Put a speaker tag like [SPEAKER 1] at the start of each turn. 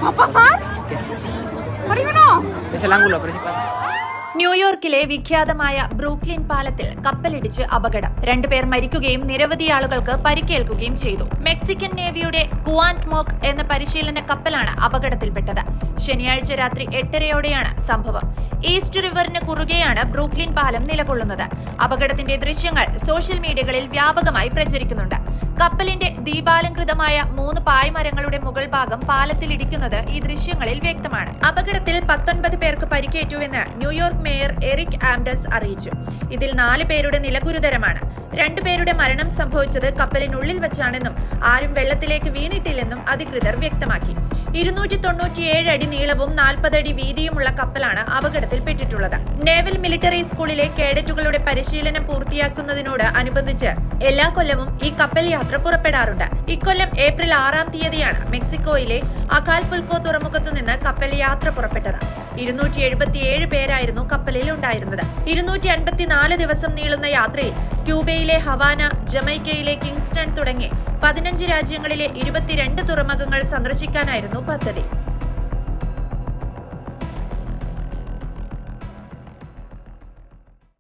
[SPEAKER 1] ¿Va a pasar?
[SPEAKER 2] Que sí.
[SPEAKER 1] Marico, no.
[SPEAKER 2] Es el ángulo, pero sí pasa.
[SPEAKER 3] ന്യൂയോർക്കിലെ വിഖ്യാതമായ Brooklyn പാലത്തിൽ കപ്പലിടിച്ച് അപകടം. 2 പേർ മരിക്കുകയും നിരവധി ആളുകൾക്ക് പരിക്കേൽക്കുകയും ചെയ്തു. മെക്സിക്കൻ നേവിയുടെ കുവാന്റ്മോക് എന്ന പരിശീലന കപ്പലാണ് അപകടത്തിൽപ്പെട്ടത്. ശനിയാഴ്ച രാത്രി 8:30-ഓടെയാണ് സംഭവം. ഈസ്റ്റ് റിവറിന് കുറുകെയാണ് ബ്രൂക്ലിൻ പാലം നിലകൊള്ളുന്നത്. അപകടത്തിന്റെ ദൃശ്യങ്ങൾ സോഷ്യൽ മീഡിയകളിൽ വ്യാപകമായി പ്രചരിക്കുന്നുണ്ട്. കപ്പലിന്റെ ദീപാലംകൃതമായ 3 പായ്മരങ്ങളുടെ മുകൾ ഭാഗം പാലത്തിലിടിക്കുന്നത് ഈ ദൃശ്യങ്ങളിൽ വ്യക്തമാണ്. അപകടത്തിൽ 19 പേർക്ക് പരിക്കേറ്റുവെന്ന് ന്യൂയോർക്ക് മേയർ എറിക് ആംഡസ് അറിയിച്ചു. ഇതിൽ 4 പേരുടെ നില ഗുരുതരമാണ്. 2 പേരുടെ മരണം സംഭവിച്ചത് കപ്പലിനുള്ളിൽ വെച്ചാണെന്നും ആരും വെള്ളത്തിലേക്ക് വീണിട്ടില്ലെന്നും അധികൃതർ വ്യക്തമാക്കി. 297 അടി നീളവും 40 അടി വീതിയുമുള്ള കപ്പലാണ് അപകടത്തിൽപ്പെട്ടിട്ടുള്ളത്. നേവൽ മിലിറ്ററി സ്കൂളിലെ കേഡറ്റുകളുടെ പരിശീലനം പൂർത്തിയാക്കുന്നതിനോട് അനുബന്ധിച്ച് എല്ലാ കൊല്ലവും ഈ കപ്പൽ യാത്ര പുറപ്പെടാറുണ്ട്. ഇക്കൊല്ലം ഏപ്രിൽ 6-ാം തീയതിയാണ് മെക്സിക്കോയിലെ അകാൽപുൽക്കോ തുറമുഖത്തു നിന്ന് കപ്പൽ യാത്ര പുറപ്പെട്ടത്. 277 പേരായിരുന്നു കപ്പലിൽ ഉണ്ടായിരുന്നത്. 254 ദിവസം നീളുന്ന യാത്രയിൽ ക്യൂബയിലെ ഹവാന, ജമൈക്കയിലെ കിങ്സ്റ്റൺ തുടങ്ങി 15 രാജ്യങ്ങളിലെ 22 തുറമുഖങ്ങൾ സന്ദർശിക്കാനായിരുന്നു പദ്ധതി.